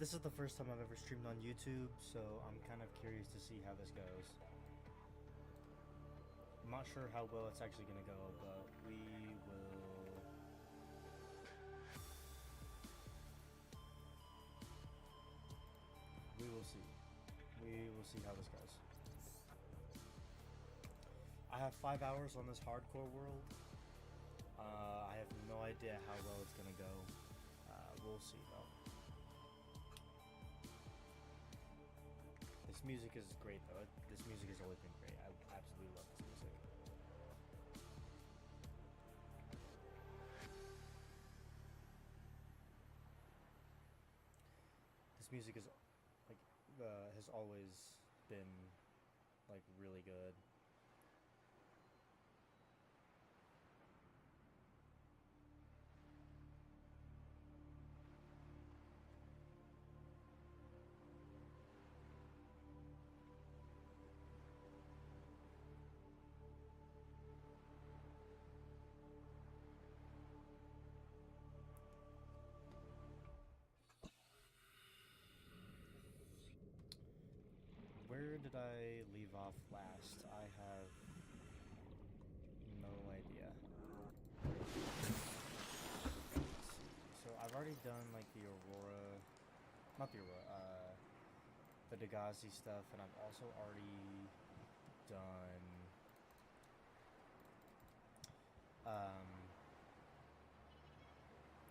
This is the first time I've ever streamed on YouTube, so I'm kind of curious to see how this goes. I'm not sure how well it's actually gonna go, but we will see. We will see how this goes. I have 5 hours on this hardcore world. I have no idea how well it's gonna go. We'll see though. This music is great though. This music has always been great. I absolutely love this music. This music is like has always been like really good. Where did I leave off last? I have no idea. So I've already done like the Aurora, not the Aurora, the Dagazi stuff, and I've also already done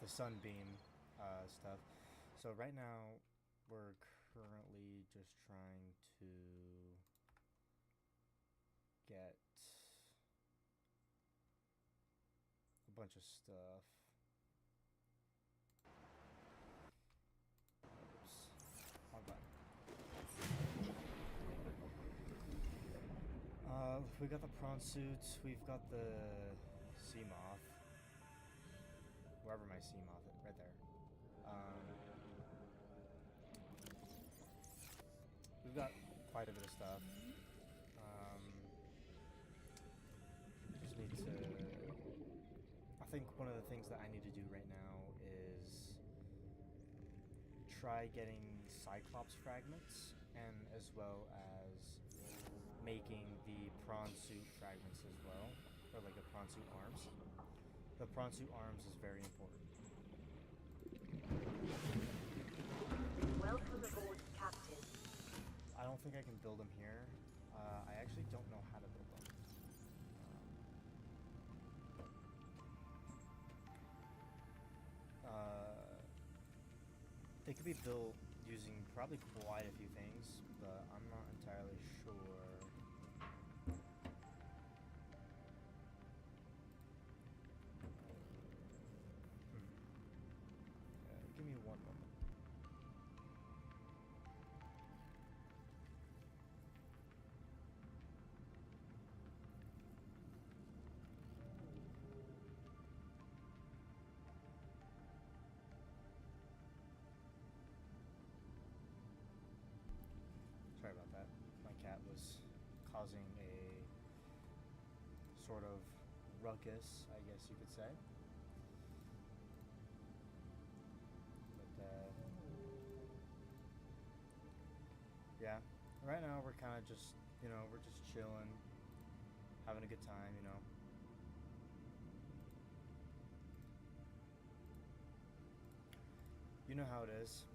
the Sunbeam stuff. So right now we're currently just trying to get a bunch of stuff. Oops. Wrong button. We got the prawn suits, we've got the sea moth. Wherever my sea moth is, right there. We've got quite a bit of stuff. Just need to... I think one of the things that I need to do right now is try getting Cyclops fragments, and as well as making the prawn suit fragments as well, or like the prawn suit arms. The prawn suit arms is very important. Welcome aboard, Captain. I don't think I can build them here. I actually don't know how to build them. They could be built using probably quite a few things, but I'm not entirely sure. Give me one moment. Sorry about that. My cat was causing a sort of ruckus, I guess you could say. But, yeah. Right now we're kind of just, you know, we're just chilling, having a good time, you know. You know how it is.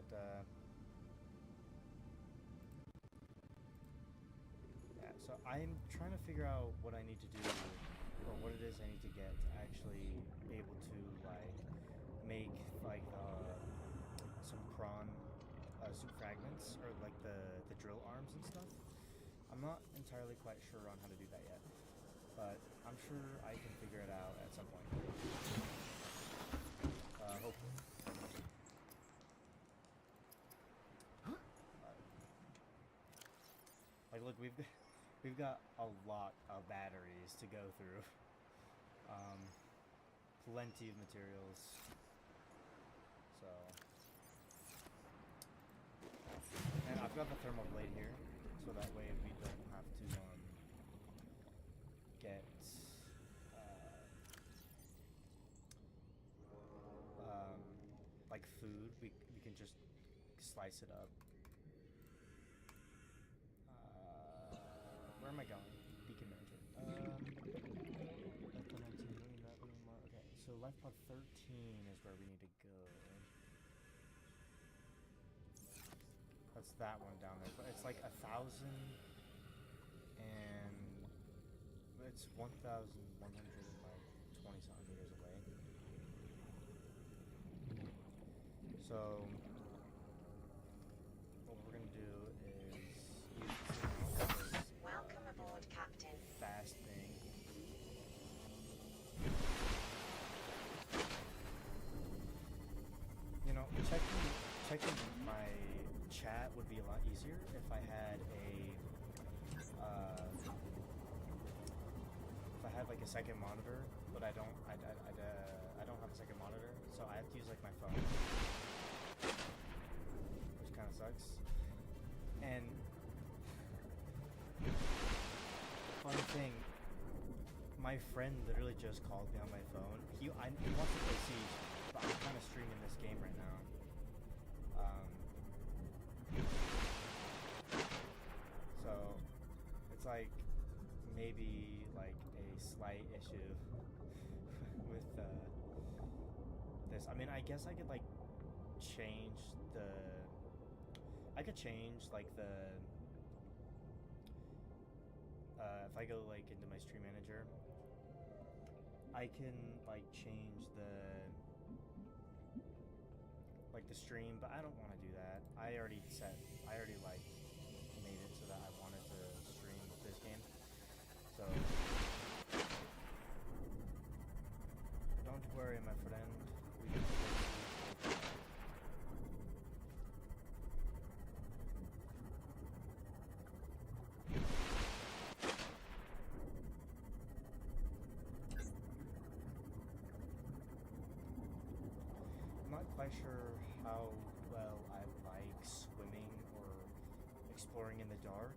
But, yeah, so I'm trying to figure out what I need to do, or what it is I need to get to actually be able to, like, make, like, some prawn suit fragments, or, like, the drill arms and stuff. I'm not entirely quite sure on how to do that yet, but I'm sure I can figure it out at some point. Hopefully. Like, look, we've got a lot of batteries to go through. Plenty of materials. So, and I've got the thermal blade here, so that way we don't have to get like food, we can just slice it up. Where am I going? Beacon Manager. Left on 19 million, that little more. Okay, so life pod 13 is where we need to go. That's that one down there, but it's like 1,000 and it's 1,120 something meters away. So what we're gonna do is use welcome aboard, Captain. Fast thing. You know, checking my chat would be a lot easier if I had like a second monitor, but I don't have a second monitor, so I have to use like my phone, which kind of sucks. And funny thing, my friend literally just called me on my phone. He wants to play Siege, but I'm kind of streaming this game right now. So it's like maybe like a slight issue with this. I mean, I guess I could like change the. I could change like the. If I go like into my stream manager, I can like change the stream, but I don't want to do that. I already like made it so that I wanted to stream this game. So don't worry, my friend. We can play. I'm not quite sure how well I like swimming or exploring in the dark.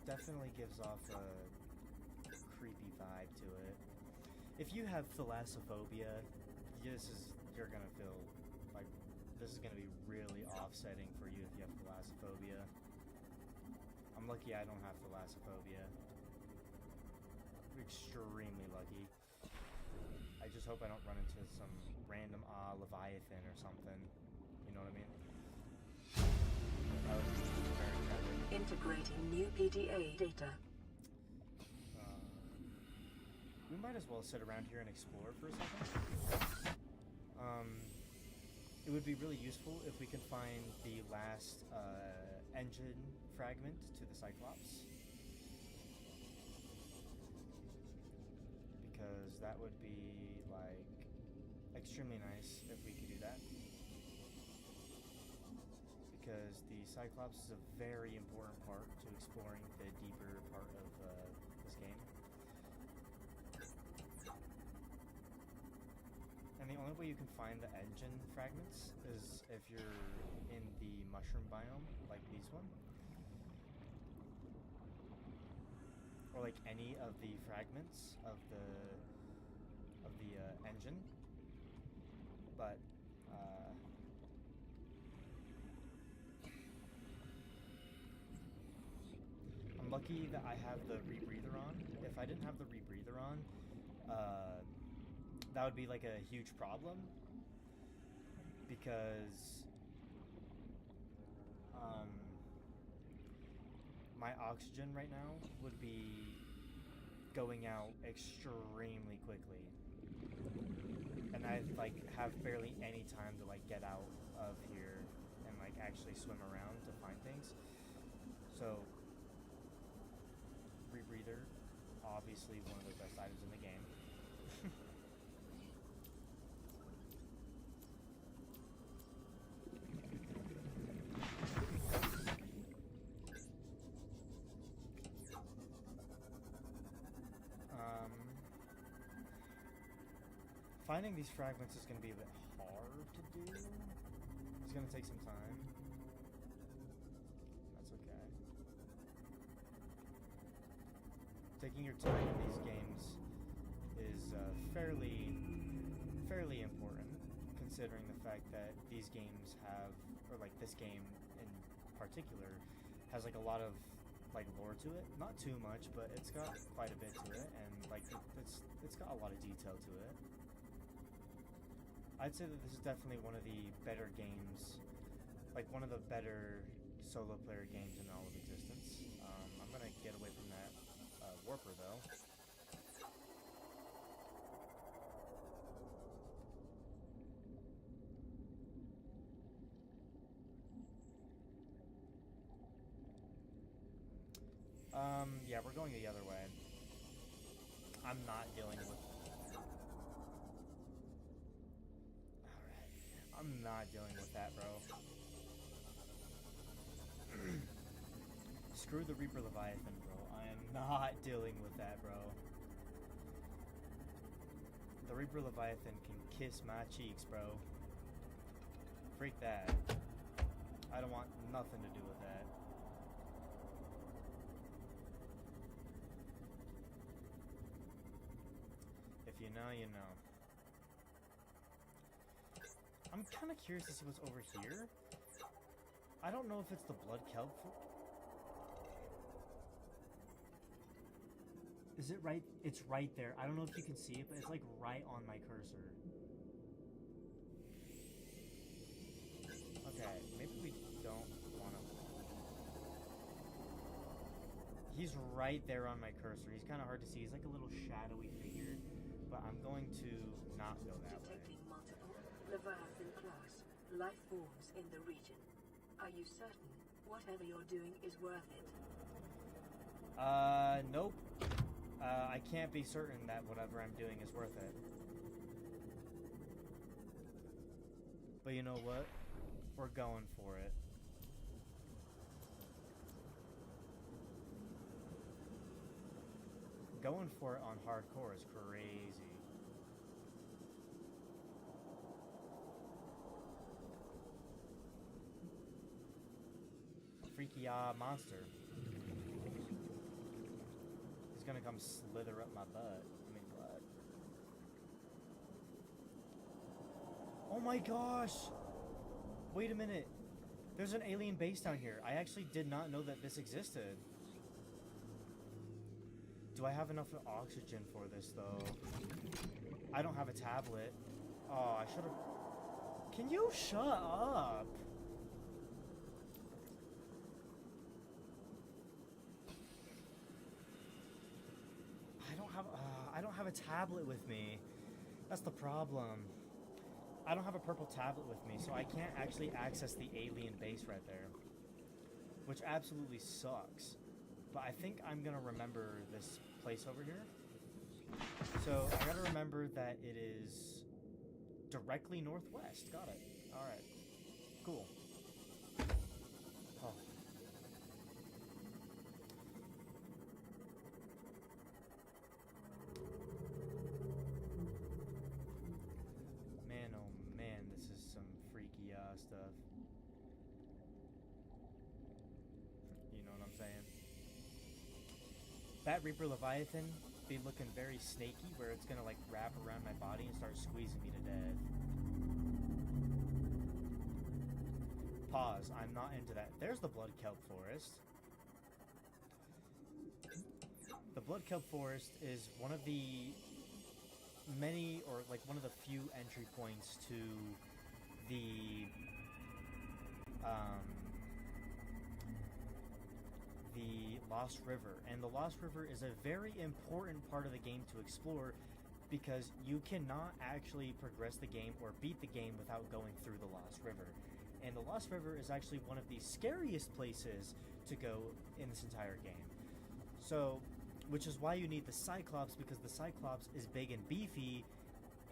Definitely gives off a creepy vibe to it. If you have thalassophobia, you're gonna feel like this is gonna be really offsetting for you if you have thalassophobia. I'm lucky I don't have thalassophobia. Extremely lucky. I just hope I don't run into some random Leviathan or something. You know what I mean? That would be very tragic. Integrating new PDA data. We might as well sit around here and explore for a second. It would be really useful if we can find the last engine fragment to the Cyclops. Because that would be, like, extremely nice if we could do that. Because the Cyclops is a very important part to exploring the deeper part of this game. And the only way you can find the engine fragments is if you're in the mushroom biome, like this one. Or like any of the fragments of the engine. But I'm lucky that I have the rebreather on. If I didn't have the rebreather on, that would be like a huge problem, because my oxygen right now would be going out extremely quickly, and I like have barely any time to like get out of here and like actually swim around to find things. So rebreather, obviously one of the best items in the game. Finding these fragments is going to be a bit hard to do. It's going to take some time. That's okay. Taking your time in these games is fairly important. considering the fact that these games have, or like this game in particular, has like a lot of like lore to it. Not too much, but it's got quite a bit to it, and like it's got a lot of detail to it. I'd say that this is definitely one of the better games, like one of the better solo player games in all of existence. I'm gonna get away from that warper though. Yeah, we're going the other way. I'm not dealing with... Alright. I'm not dealing with that, bro. Screw the Reaper Leviathan, bro. I am not dealing with that, bro. The Reaper Leviathan can kiss my cheeks, bro. Freak that. I don't want nothing to do with that. If you know, you know. I'm kind of curious to see what's over here. I don't know if it's the blood kelp. Is it right? It's right there. I don't know if you can see it, but it's like right on my cursor. Okay, maybe we don't want to... He's right there on my cursor. He's kind of hard to see. He's like a little shadowy figure, but I'm going to not go that way. Detecting multiple Leviathan class life forms in the region. Are you certain whatever you're doing is worth it? Nope. I can't be certain that whatever I'm doing is worth it. But you know what? We're going for it. Going for it on hardcore is crazy. A freaky monster. He's gonna come slither up my butt. I mean, what? Oh my gosh! Wait a minute. There's an alien base down here. I actually did not know that this existed. Do I have enough oxygen for this, though? I don't have a tablet. Oh, I should have... Can you shut up? I don't have a tablet with me. That's the problem. I don't have a purple tablet with me, so I can't actually access the alien base right there. Which absolutely sucks. But I think I'm gonna remember this place over here. So I gotta remember that it is directly northwest. Got it. Alright. Cool. Oh. Man, oh man, this is some freaky stuff. You know what I'm saying? That Reaper Leviathan be looking very snaky, where it's gonna like wrap around my body and start squeezing me to death. Pause. I'm not into that. There's the Blood Kelp Forest. The Blood Kelp Forest is one of the many, or like one of the few entry points to the Lost River. And the Lost River is a very important part of the game to explore, because you cannot actually progress the game or beat the game without going through the Lost River. And the Lost River is actually one of the scariest places to go in this entire game. So, which is why you need the Cyclops, because the Cyclops is big and beefy,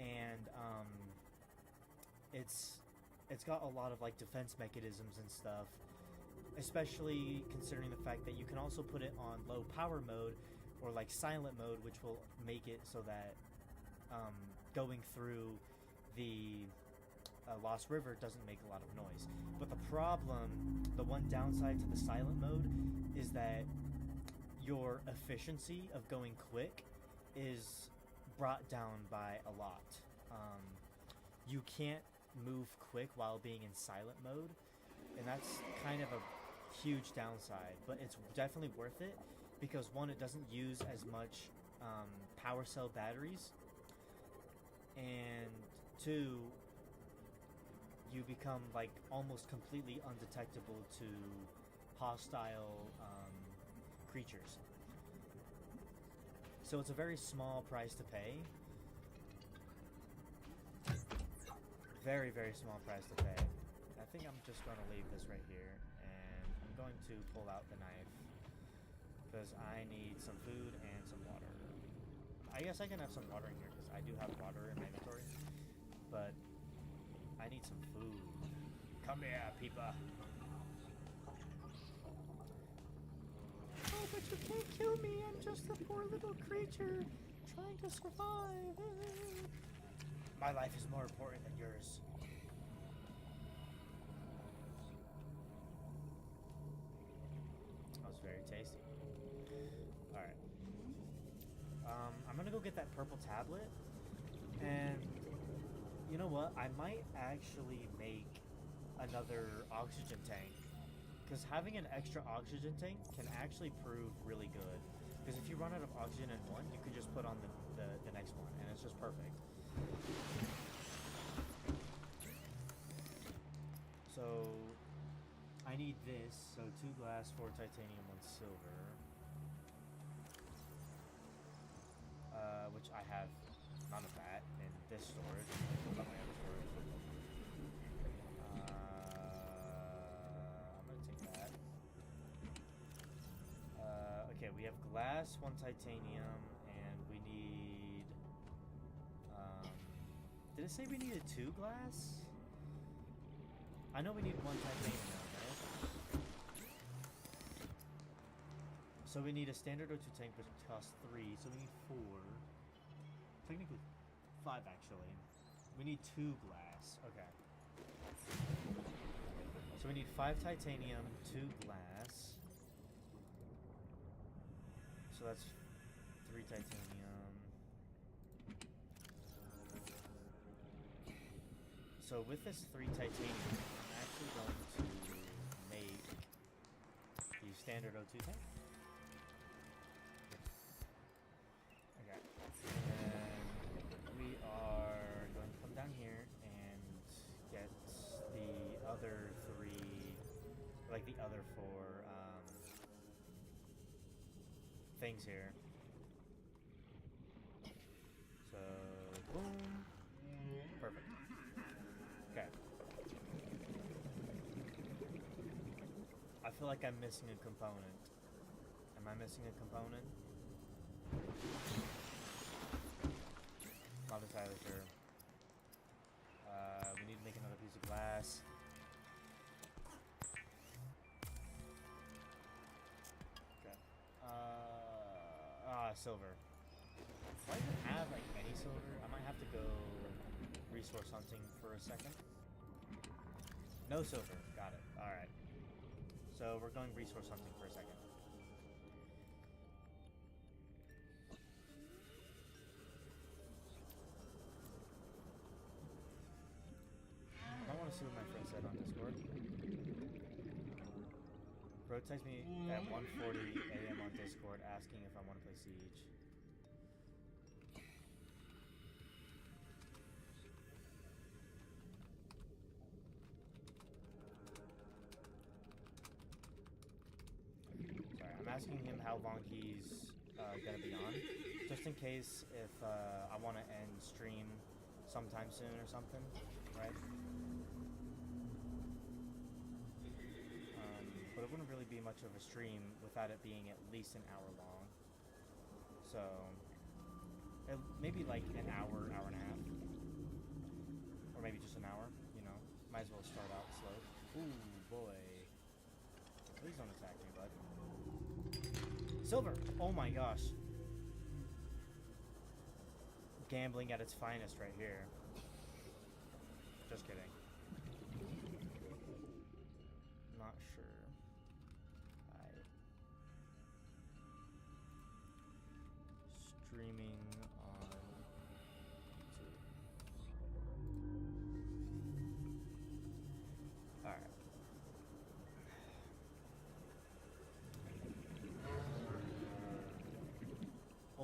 and it's got a lot of like defense mechanisms and stuff. Especially considering the fact that you can also put it on low power mode or like silent mode, which will make it so that going through the Lost River doesn't make a lot of noise. But the problem, the one downside to the silent mode, is that your efficiency of going quick is brought down by a lot. You can't move quick while being in silent mode, and that's kind of a huge downside. But it's definitely worth it because one, it doesn't use as much power cell batteries, and two, you become like almost completely undetectable to hostile creatures. So it's a very small price to pay. Very, very small price to pay. I think I'm just going to leave this right here, and I'm going to pull out the knife because I need some food and some water. I guess I can have some water in here because I do have water in my inventory, but I need some food. Come here, peepa. Oh, but you can't kill me. I'm just a poor little creature trying to survive. My life is more important than yours. That was very tasty. Alright. I'm gonna go get that purple tablet. And you know what? I might actually make another oxygen tank. Because having an extra oxygen tank can actually prove really good. Because if you run out of oxygen in one, you can just put on the next one. And it's just perfect. So I need this. So 2 glass, 4 titanium, 1 silver. Which I have none of that in this storage. Pull out my other storage. I'm gonna take that. Okay, we have glass, 1 titanium, and we need. Did it say we needed 2 glass? I know we need 1 titanium, right? So we need a standard O2 tank, which costs 3, so we need 4. Technically 5, actually. We need 2 glass. Okay. So we need 5 titanium, 2 glass. So that's 3 titanium. So with this 3 titanium, I'm actually going to make the standard O2 tank. Okay. And we are going to come down here and get the other 3, like the other 4 things here. So, boom. Perfect. Okay. I feel like I'm missing a component. Am I missing a component? Not entirely sure. We need to make another piece of glass. Okay. Silver. Do I even have like any silver? I might have to go resource hunting for a second. No silver. Got it. Alright. So we're going resource hunting for a second. I want to see what my friend said on Discord. Bro texted me at 1:40 a.m. on Discord asking if I want to play Siege. Sorry, I'm asking him how long he's gonna be on, just in case if I want to end stream sometime soon or something, right? But it wouldn't really be much of a stream without it being at least an hour long. So, maybe like an hour, hour and a half. Or maybe just an hour, you know. Might as well start out slow. Ooh, boy. Please don't attack me, bud. Silver! Oh my gosh. Gambling at its finest right here. Just kidding. Not sure. Streaming on YouTube.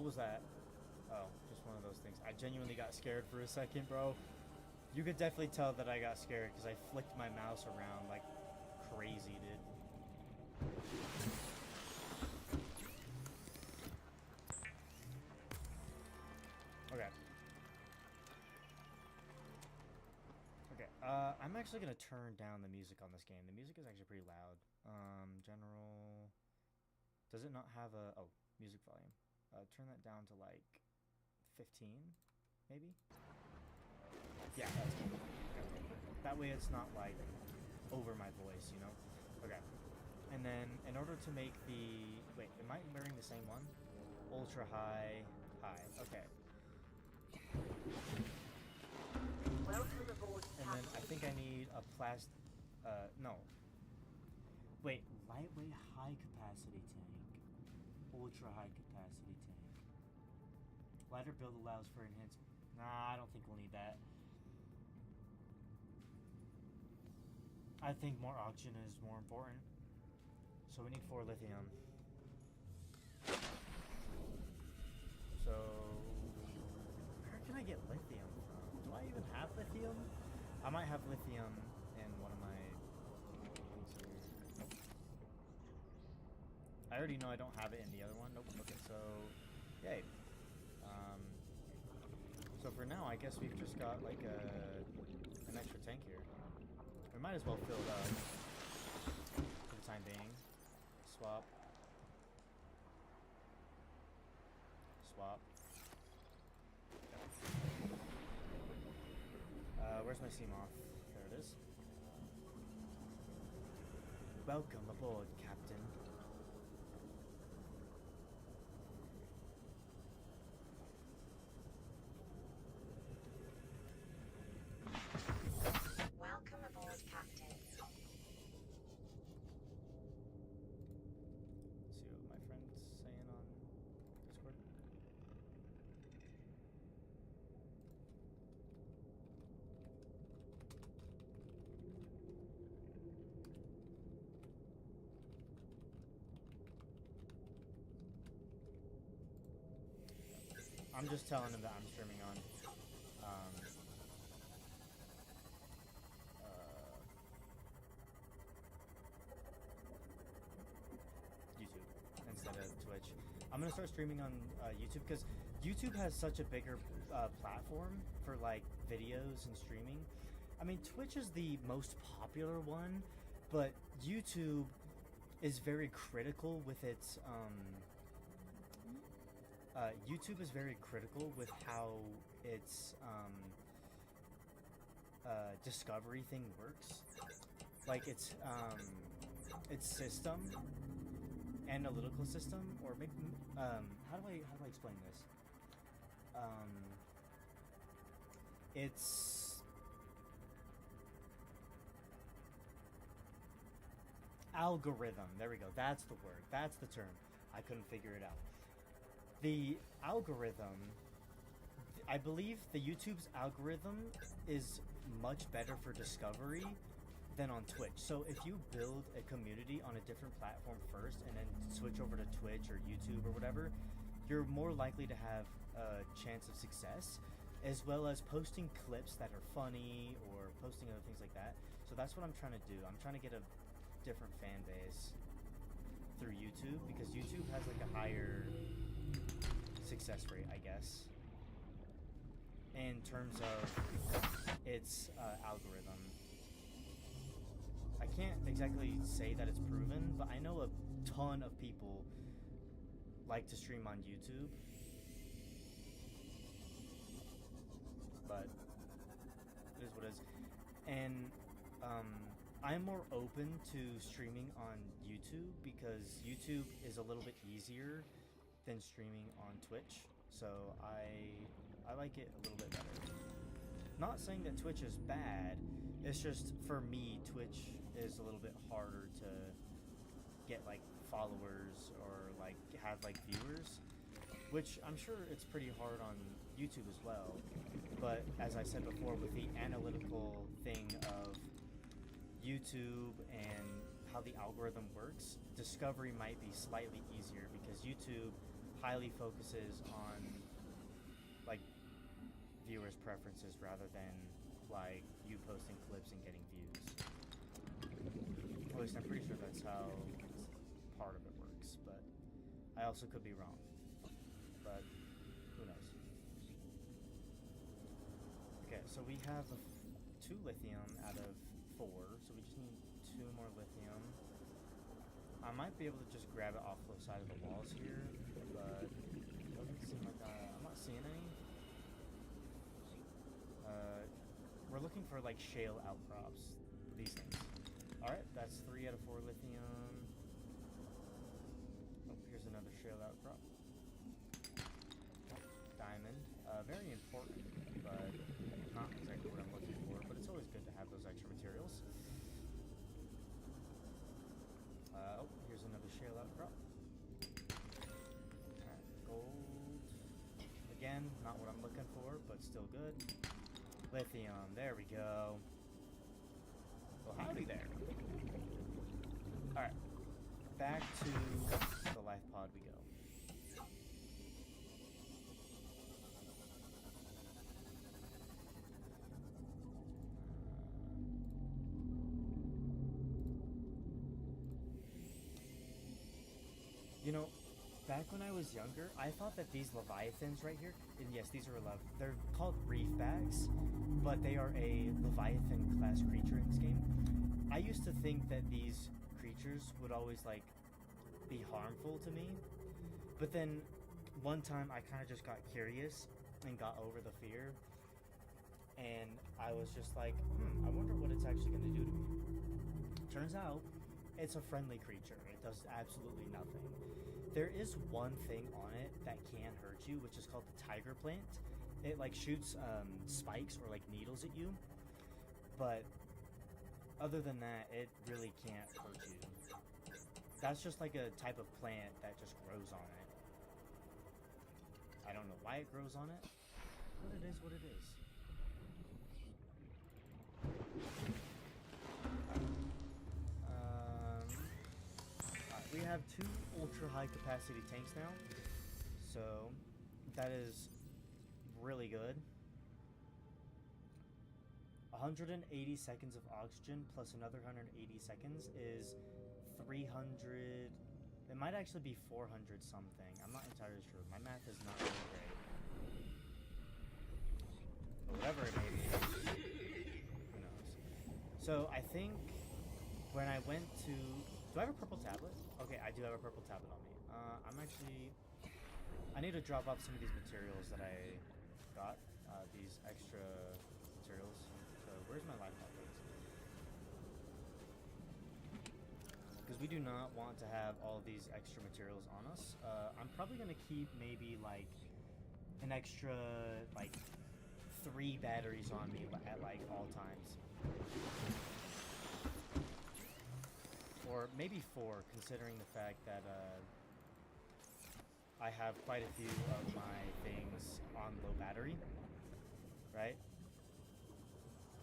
What was that? Oh, just one of those things. I genuinely got scared for a second, bro. You could definitely tell that I got scared because I flicked my mouse around like crazy, dude. Okay. Okay. I'm actually gonna turn down the music on this game. The music is actually pretty loud. General. Does it not have a music volume? Turn that down to like 15, maybe. Yeah, that's cool. Okay. That way it's not like over my voice, you know? Okay. And then in order to make the... Wait, am I wearing the same one? Ultra high, high. Okay. Welcome aboard, And then I think I need a no. Wait, lightweight high capacity tank. Ultra high capacity tank. Lighter build allows for enhancement. Nah, I don't think we'll need that. I think more oxygen is more important. So we need 4 lithium. So where can I get lithium from? Do I even have lithium? I might have lithium in one of my things here. I already know I don't have it in the other one. Nope. Okay, so yay. So for now, I guess we've just got like an extra tank here. We might as well fill it up for the time being. Swap. Swap. Where's my Seamoth? There it is. Welcome aboard, Captain. Welcome aboard, Captain. Let's see what my friend's saying on Discord. I'm just telling him that I'm streaming on YouTube instead of Twitch. I'm gonna start streaming on YouTube because YouTube has such a bigger platform for like videos and streaming. I mean, Twitch is the most popular one, but YouTube is very critical with its YouTube is very critical with how its discovery thing works. Like its system, analytical system, or maybe how do I explain this? It's algorithm. There we go. That's the word. That's the term. I couldn't figure it out. The algorithm, I believe the YouTube's algorithm is much better for discovery than on Twitch. So if you build a community on a different platform first and then switch over to Twitch or YouTube or whatever, you're more likely to have a chance of success, as well as posting clips that are funny or posting other things like that. So that's what I'm trying to do. I'm trying to get a different fan base through YouTube because YouTube has like a higher success rate, I guess, in terms of its algorithm. I can't exactly say that it's proven, but I know a ton of people like to stream on YouTube. But it is what it is. And I'm more open to streaming on YouTube because YouTube is a little bit easier than streaming on Twitch. So I like it a little bit better. Not saying that Twitch is bad, it's just for me Twitch is a little bit harder to get like followers or like have like viewers, which I'm sure it's pretty hard on YouTube as well. But as I said before, with the analytical thing of YouTube and how the algorithm works, discovery might be slightly easier because YouTube highly focuses on like viewers' preferences rather than like you posting clips and getting views. At least I'm pretty sure that's how part of it works, but I also could be wrong. But who knows? Okay, so we have 2 lithium out of 4, so we just need 2 more lithium. I might be able to just grab it off the side of the walls here, but it doesn't seem like I'm not seeing any. We're looking for like shale outcrops, these things. Alright, that's 3 out of 4 lithium. Oh, here's another shale outcrop. Diamond. Very important, but not exactly what I'm looking for, but it's always good to have those extra materials. Oh, here's another shale outcrop. Gold. Again, not what I'm looking for, but still good. Lithium, there we go. Well, howdy there. Alright, back to the life pod we go. You know, back when I was younger, I thought that these leviathans right here, and yes, these are they're called reefbacks, but they are a leviathan class creature in this game. I used to think that these creatures would always like be harmful to me, but then one time I kind of just got curious and got over the fear, and I was just like, I wonder what it's actually going to do to me. Turns out, it's a friendly creature. It does absolutely nothing. There is one thing on it that can hurt you, which is called the tiger plant. It like shoots spikes or like needles at you, but other than that, it really can't hurt you. That's just like a type of plant that just grows on it. I don't know why it grows on it, but it is what it is. We have 2 ultra high capacity tanks now, so that is really good. 180 seconds of oxygen plus another 180 seconds is 300. It might actually be 400 something. I'm not entirely sure. My math is not really great. But whatever it may be, who knows. So I think when I went to... Do I have a purple tablet? Okay, I do have a purple tablet on me. I need to drop off some of these materials that I got. These extra materials. So where's my life pod? Because we do not want to have all of these extra materials on us. I'm probably going to keep maybe like an extra like 3 batteries on me at like all times. Or maybe 4, considering the fact that I have quite a few of my things on low battery, right?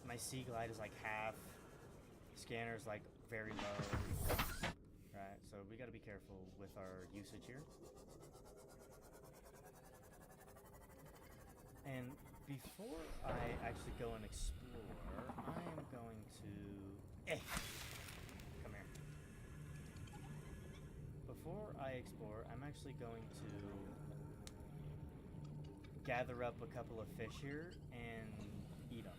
My Sea Glide is like half, scanner is like very low, right? So we gotta be careful with our usage here. And before I actually go and explore, I am going to... Before I explore, I'm actually going to gather up a couple of fish here and eat them.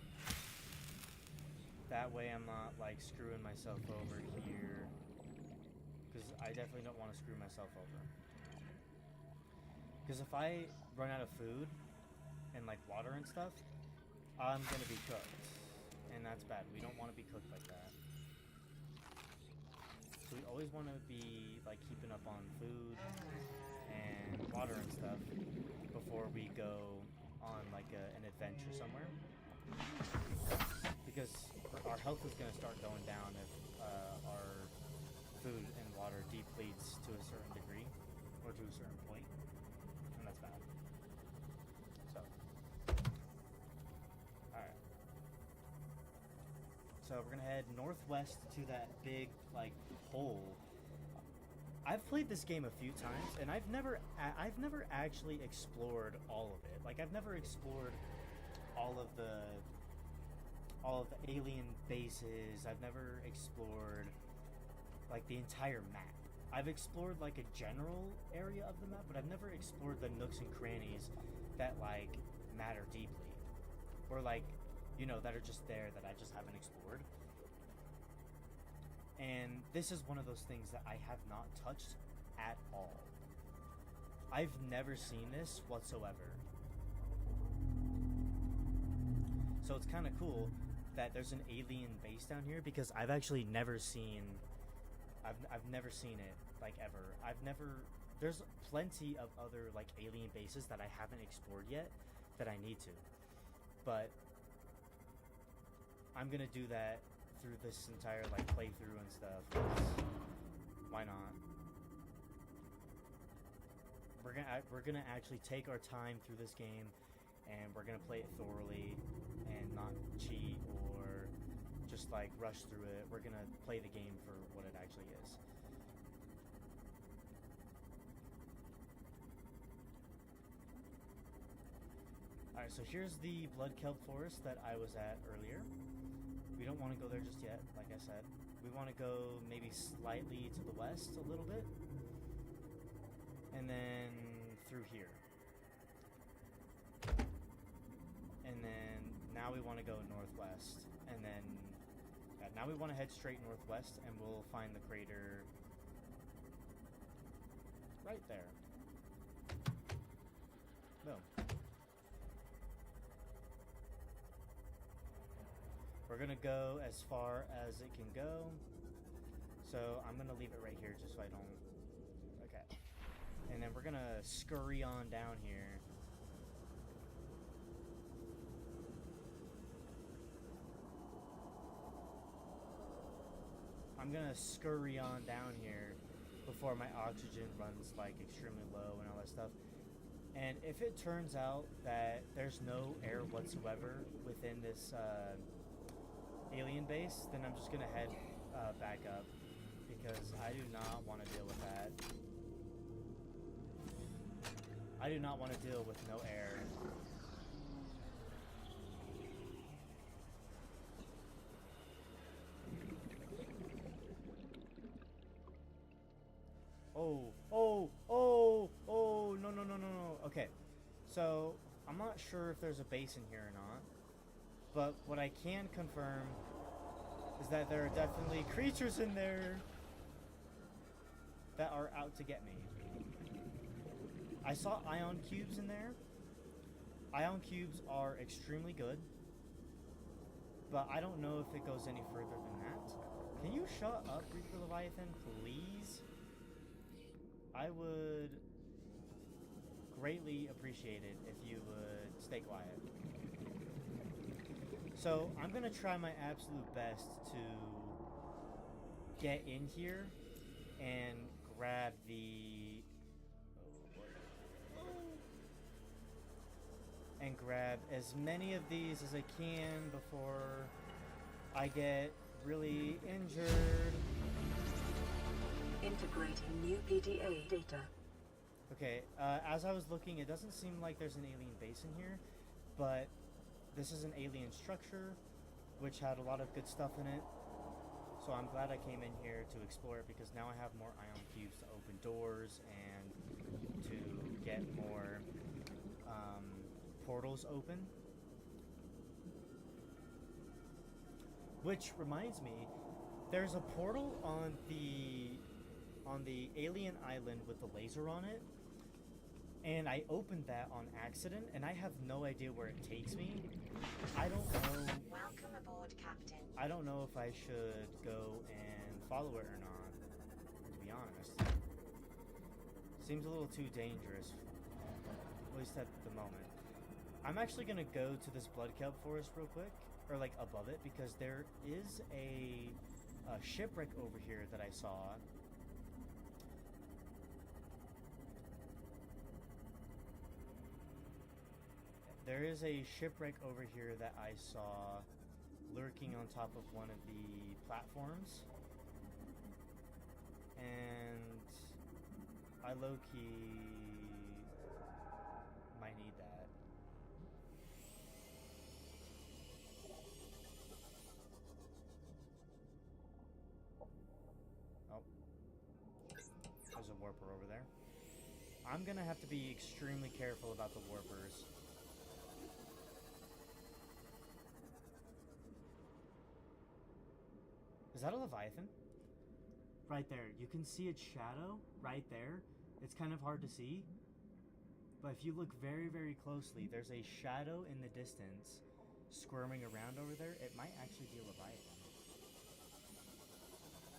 That way I'm not like screwing myself over here, because I definitely don't want to screw myself over. Because if I run out of food and like water and stuff, I'm gonna be cooked, and that's bad. We don't want to be cooked like that. So we always want to be like keeping up on food and water and stuff before we go on like an adventure somewhere, because our health is going to start going down if our food and water depletes to a certain degree or to a certain point, and that's bad. So alright, so we're gonna head northwest to that big like hole. I've played this game a few times, and I've never actually explored all of it. Like, I've never explored all of the alien bases. I've never explored like the entire map. I've explored like a general area of the map, but I've never explored the nooks and crannies that like matter deeply, or like, you know, that are just there that I just haven't explored. And this is one of those things that I have not touched at all. I've never seen this whatsoever. So it's kind of cool that there's an alien base down here, because I've actually never seen... I've never seen it, like, ever. There's plenty of other, like, alien bases that I haven't explored yet that I need to. But I'm gonna do that through this entire like playthrough and stuff. Why not? We're gonna actually take our time through this game, and we're gonna play it thoroughly and not cheat or just like rush through it. We're gonna play the game for what it actually is. Alright, so here's the blood kelp forest that I was at earlier. We don't want to go there just yet, like I said. We want to go maybe slightly to the west a little bit. And then through here. And then now we want to go northwest. And then now we want to head straight northwest, and we'll find the crater right there. Boom. We're gonna go as far as it can go. So I'm gonna leave it right here just so I don't... Okay. And then we're gonna scurry on down here. I'm gonna scurry on down here before my oxygen runs like extremely low and all that stuff. And if it turns out that there's no air whatsoever within this alien base, then I'm just gonna head back up, because I do not want to deal with that. I do not want to deal with no air. Oh, no. Okay, so I'm not sure if there's a base in here or not, but what I can confirm is that there are definitely creatures in there that are out to get me. I saw ion cubes in there. Ion cubes are extremely good, but I don't know if it goes any further than that. Can you shut up, Reaper Leviathan, please? I would greatly appreciate it if you would stay quiet. So I'm gonna try my absolute best to get in here and grab the as many of these as I can before I get really injured. Integrating new PDA data. Okay, as I was looking, it doesn't seem like there's an alien base in here, but this is an alien structure, which had a lot of good stuff in it. So I'm glad I came in here to explore it, because now I have more ion cubes to open doors and to get more portals open. Which reminds me, there's a portal on the alien island with the laser on it, and I opened that on accident, and I have no idea where it takes me. I don't know. Welcome aboard, Captain. I don't know if I should go and follow it or not, to be honest. Seems a little too dangerous, at least at the moment. I'm actually gonna go to this blood kelp forest real quick, or like above it, because there is a shipwreck over here that I saw. There is a shipwreck over here that I saw lurking on top of one of the platforms. And I low-key might need that. Oh. There's a warper over there. I'm gonna have to be extremely careful about the warpers. Is that a Leviathan? Right there. You can see its shadow right there. It's kind of hard to see. But if you look very, very closely, there's a shadow in the distance squirming around over there. It might actually be a Leviathan.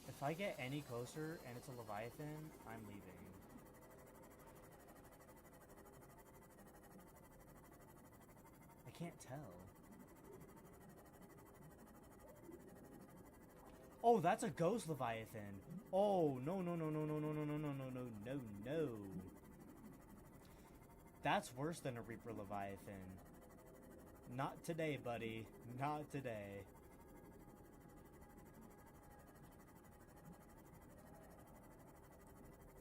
If I get any closer and it's a Leviathan, I'm leaving. I can't tell. Oh, that's a ghost Leviathan. Oh, no, no, no, no, no, no, no, no, no, no, no, no, no. That's worse than a Reaper Leviathan. Not today, buddy. Not today.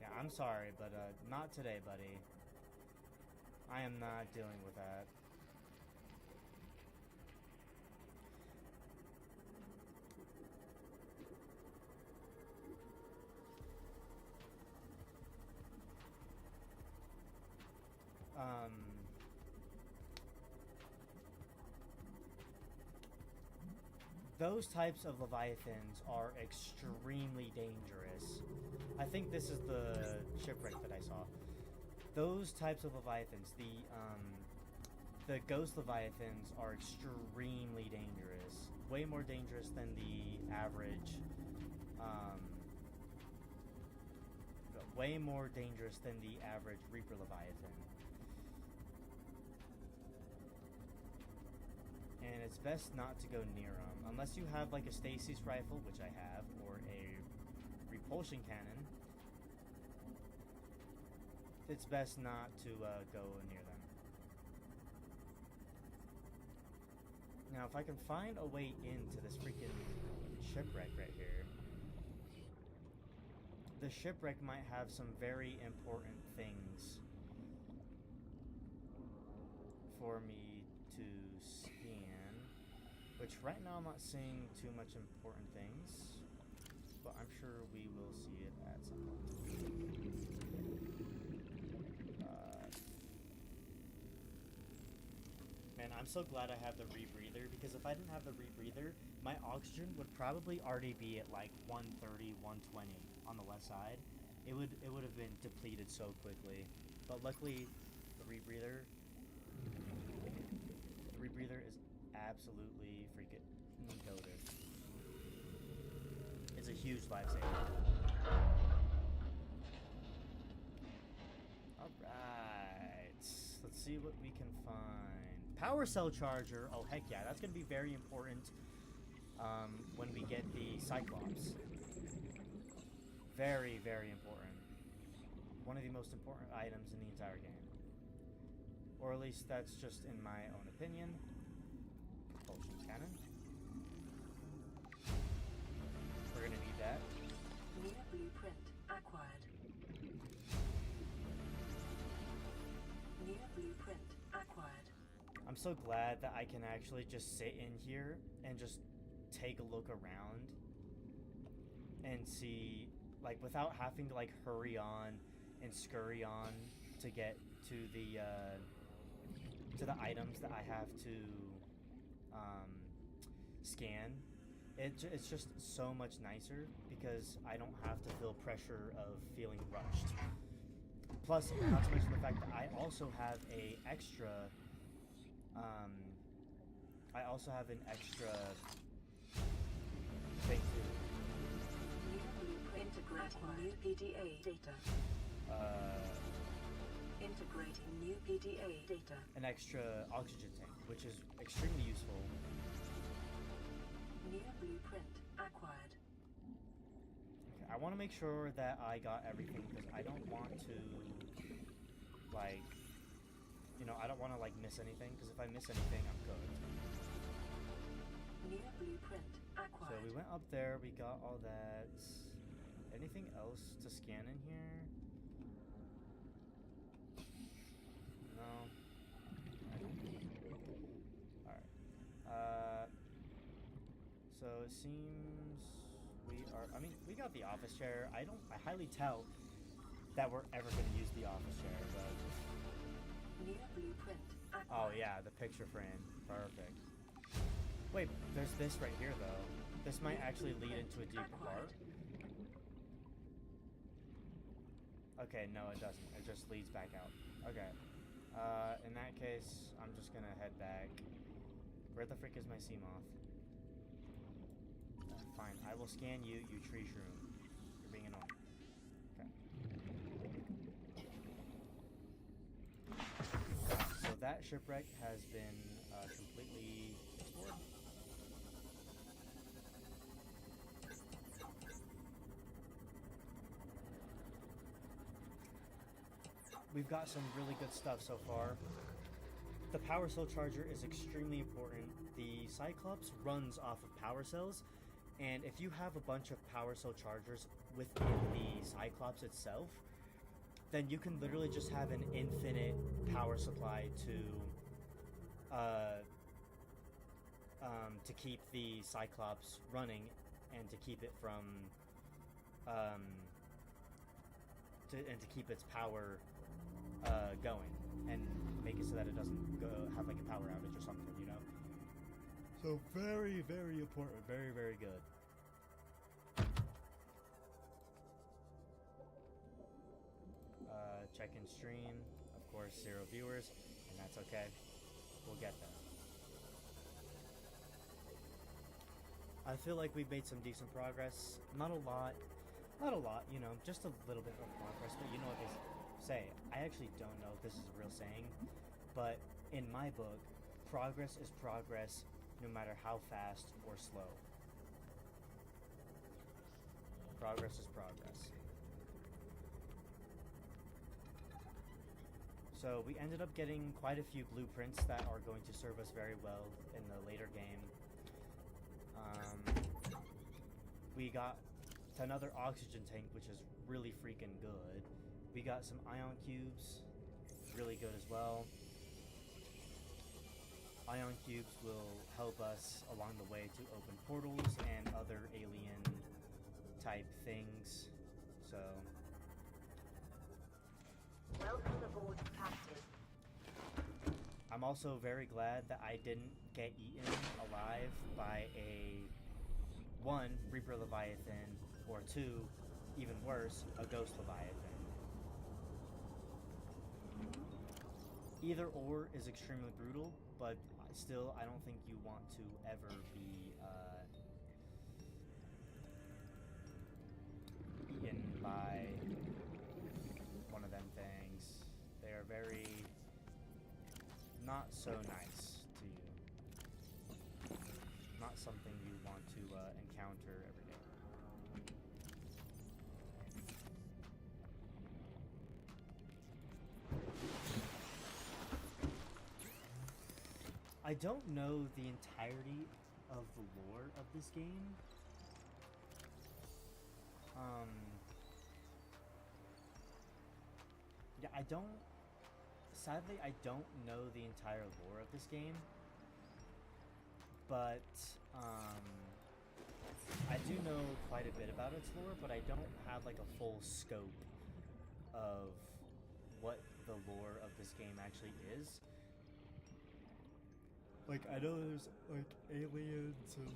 Yeah, I'm sorry, but not today, buddy. I am not dealing with that. Those types of Leviathans are extremely dangerous. I think this is the shipwreck that I saw. Those types of Leviathans, the ghost Leviathans are extremely dangerous. Way more dangerous than the average, way more dangerous than the average Reaper Leviathan. And it's best not to go near them. Unless you have like a stasis rifle, which I have, or a repulsion cannon. It's best not to go near them. Now, if I can find a way into this freaking shipwreck right here. The shipwreck might have some very important things for me to scan, which right now I'm not seeing too much important things, but I'm sure we will see it at some point. Man, I'm so glad I have the rebreather, because if I didn't have the rebreather, my oxygen would probably already be at like 130, 120 on the left side. It would have been depleted so quickly. But luckily, the rebreather is absolutely freaking goated. It's a huge lifesaver. Alright, let's see what we can find. Power cell charger, oh heck yeah, that's going to be very important when we get the Cyclops. Very, very important. One of the most important items in the entire game. Or at least that's just in my own opinion. Propulsion cannon. We're gonna need that. New blueprint acquired. New blueprint acquired. I'm so glad that I can actually just sit in here and just take a look around and see, like, without having to like hurry on and scurry on to get to the items that I have to scan. It's just so much nicer because I don't have to feel pressure of feeling rushed. Plus, not to mention the fact that I also have an extra thing too. Integrating new PDA data. Integrating new PDA data. An extra oxygen tank, which is extremely useful. New blueprint acquired. Okay, I want to make sure that I got everything because I don't want to, like, I don't want to like miss anything because if I miss anything, I'm good. New blueprint acquired. So we went up there, we got all that. Anything else to scan in here? So it seems we are. I mean, we got the office chair. I highly doubt that we're ever going to use the office chair, but. New blueprint acquired. Oh yeah, the picture frame. Perfect. Wait, there's this right here though. This might actually lead into a deeper part. Okay, no it doesn't. It just leads back out. Okay. In that case, I'm just gonna head back. Where the frick is my sea moth? Fine, I will scan you, you tree shroom. You're being annoying. Okay. So that shipwreck has been completely explored. We've got some really good stuff so far. The power cell charger is extremely important. The Cyclops runs off of power cells, and if you have a bunch of power cell chargers within the Cyclops itself, then you can literally just have an infinite power supply to keep the Cyclops running and to keep it from to keep its power going and make it so that it doesn't have like a power outage or something, you know. So very, very important, very, very good. Check in stream, of course, 0 viewers, and that's okay. We'll get there. I feel like we've made some decent progress. Not a lot, you know, just a little bit of progress, but you know what they say. I actually don't know if this is a real saying, but in my book, progress is progress no matter how fast or slow. Progress is progress. So we ended up getting quite a few blueprints that are going to serve us very well in the later game. We got another oxygen tank, which is really freaking good. We got some ion cubes, really good as well. Ion cubes will help us along the way to open portals and other alien type things. So Welcome aboard, Captain. I'm also very glad that I didn't get eaten alive by a 1, Reaper Leviathan, or 2, even worse, a Ghost Leviathan. Either or is extremely brutal, but still, I don't think you want to ever be eaten by one of them things. They are very not so nice to you. Not something you want to encounter every day. I don't know the entirety of the lore of this game. Yeah, sadly, I don't know the entire lore of this game. But, I do know quite a bit about its lore, but I don't have, like, a full scope of what the lore of this game actually is. Like, I know there's, like, aliens and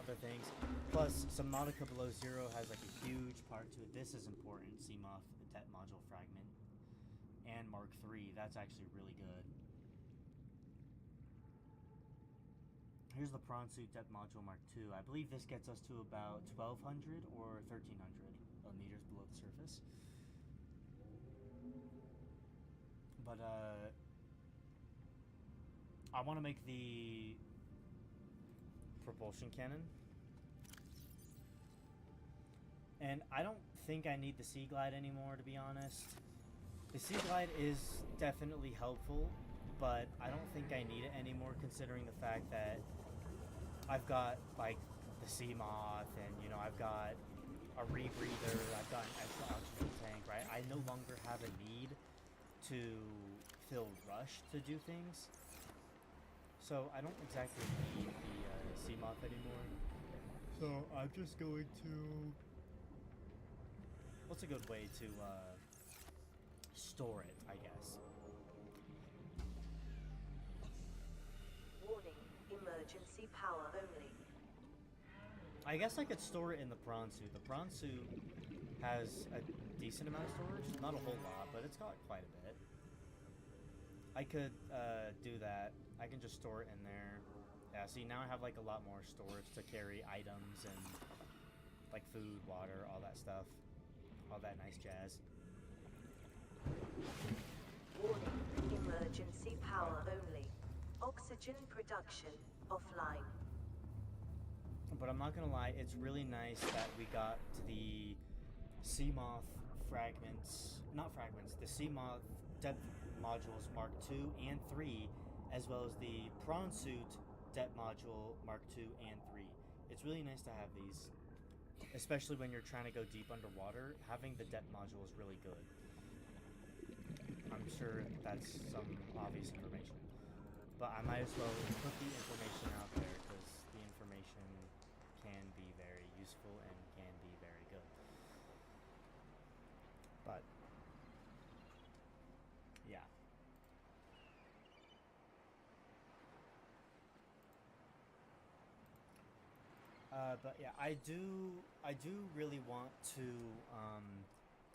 other things. Plus, Subnautica Below Zero has, like, a huge part to it. This is important, CMOF, the Det Module Fragment. And Mark III, that's actually really good. Here's the Prawn Suit Det Module Mark II. I believe this gets us to about 1,200 or 1,300 meters below the surface. But, I want to make the propulsion cannon. And I don't think I need the Sea Glide anymore, to be honest. The Sea Glide is definitely helpful, but I don't think I need it anymore, considering the fact that I've got, like, the Sea Moth, and, you know, I've got a rebreather, I've got an extra oxygen tank, right? I no longer have a need to feel rushed to do things. So I don't exactly need the So I'm just going to. What's a good way to store it? I guess. Warning, emergency power only. I guess I could store it in the prawn suit. The prawn suit has a decent amount of storage, not a whole lot, but it's got quite a bit. I could do that. I can just store it in there. Yeah, see, now I have like a lot more storage to carry items and like food, water, all that stuff. All that nice jazz. Warning, emergency power only. Oxygen production offline. But I'm not gonna lie, it's really nice that we got the sea moth fragments, not fragments, the sea moth depth modules Mark II and 3, as well as the prawn suit depth module Mark II and 3. It's really nice to have these, especially when you're trying to go deep underwater. Having the depth module is really good. I'm sure that's some obvious information, but I might as well put the information out there because the information can be very useful and can be very good. But yeah. But yeah, I do really want to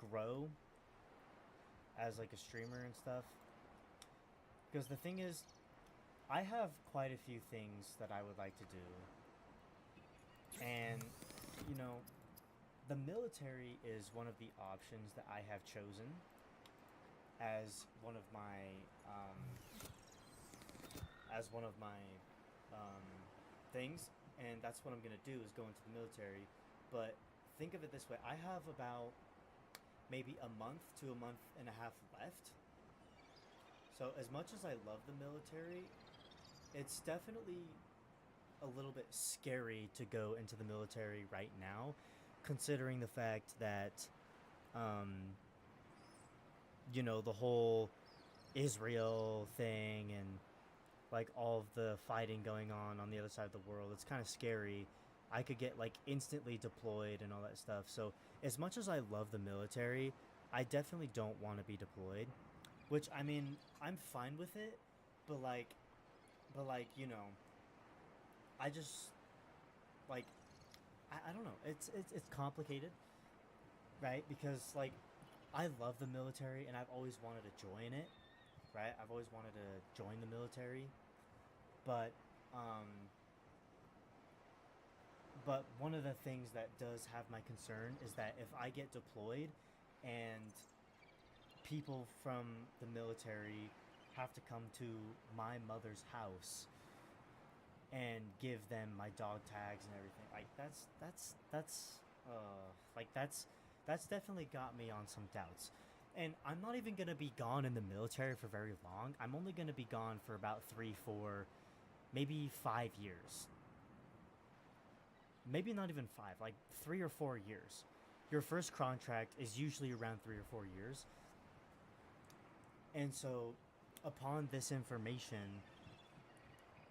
grow as like a streamer and stuff. Because the thing is, I have quite a few things that I would like to do. And, you know, the military is one of the options that I have chosen as one of my things, and that's what I'm gonna do, is go into the military. But think of it this way: I have about maybe a month to a month and a half left. So as much as I love the military, it's definitely a little bit scary to go into the military right now, considering the fact that, you know, the whole Israel thing and like all of the fighting going on the other side of the world. It's kind of scary. I could get like instantly deployed and all that stuff. So as much as I love the military, I definitely don't want to be deployed. Which, I mean, I'm fine with it, but like, you know, I just like, I don't know. It's complicated, right? Because like, I love the military and I've always wanted to join it, right? I've always wanted to join the military, but one of the things that does have my concern is that if I get deployed and people from the military have to come to my mother's house and give them my dog tags and everything, like that's definitely got me on some doubts. And I'm not even gonna be gone in the military for very long. I'm only gonna be gone for about 3, 4, maybe 5 years. Maybe not even 5, like 3 or 4 years. Your first contract is usually around 3 or 4 years. And so, upon this information,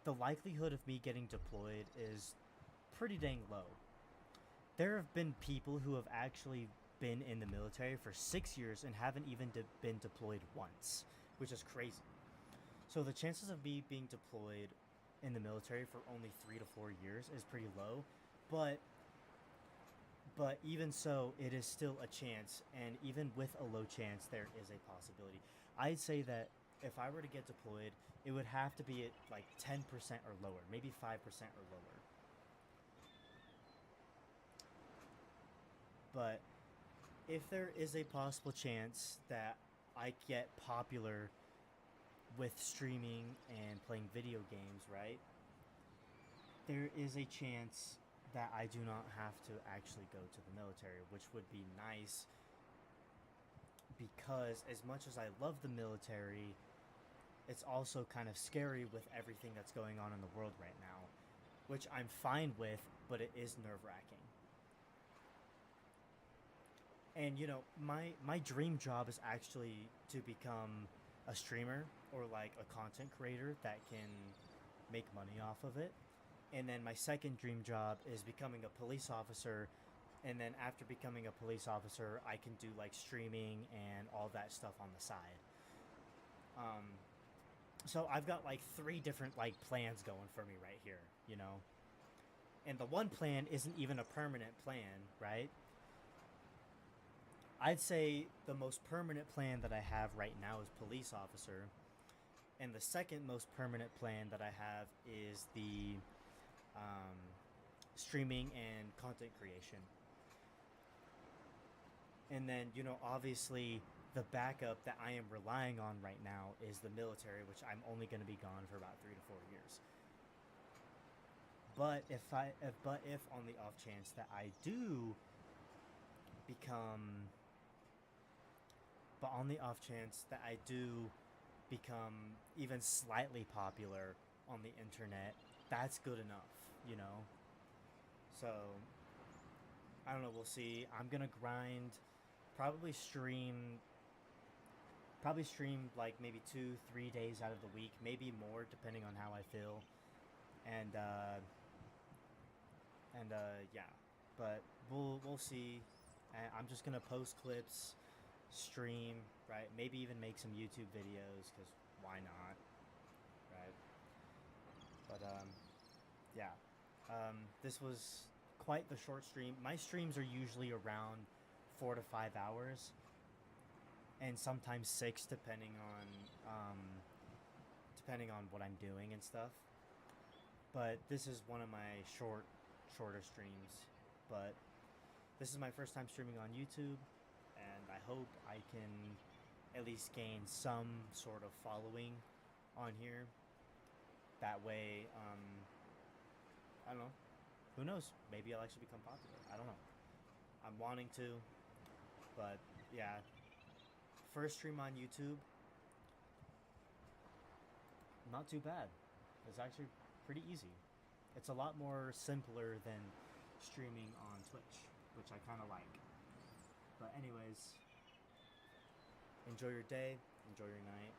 the likelihood of me getting deployed is pretty dang low. There have been people who have actually been in the military for 6 years and haven't even been deployed once, which is crazy. So the chances of me being deployed in the military for only 3 to 4 years is pretty low, but even so, it is still a chance, and even with a low chance, there is a possibility. I'd say that if I were to get deployed, it would have to be at like 10% or lower, maybe 5% or lower. But if there is a possible chance that I get popular with streaming and playing video games, right? There is a chance that I do not have to actually go to the military, which would be nice, because as much as I love the military, it's also kind of scary with everything that's going on in the world right now, which I'm fine with, but it is nerve-wracking. And you know, my dream job is actually to become a streamer or like a content creator that can make money off of it. And then my second dream job is becoming a police officer. And then after becoming a police officer, I can do like streaming and all that stuff on the side. Um, so I've got like 3 different like plans going for me right here, you know. And the one plan isn't even a permanent plan, right? I'd say the most permanent plan that I have right now is police officer. And the second most permanent plan that I have is the um, streaming and content creation. And then, you know, obviously the backup that I am relying on right now is the military, which I'm only going to be gone for about 3 to 4 years. But if on the off chance that I do become, even slightly popular on the internet, that's good enough, you know? So, I don't know, we'll see. I'm gonna grind, probably stream like maybe 2-3 days out of the week, maybe more depending on how I feel. And yeah, but we'll see. I'm just gonna post clips, stream, right? Maybe even make some YouTube videos, because why not, right? But yeah, this was quite the short stream. My streams are usually around 4 to 5 hours, and sometimes 6, depending on what I'm doing and stuff. But this is one of my shorter streams. But this is my first time streaming on YouTube, and I hope I can at least gain some sort of following on here. That way, I don't know. Who knows? Maybe I'll actually become popular. I don't know. I'm wanting to, but yeah. First stream on YouTube, not too bad. It's actually pretty easy. It's a lot more simpler than streaming on Twitch, which I kind of like. But anyways, enjoy your day, enjoy your night.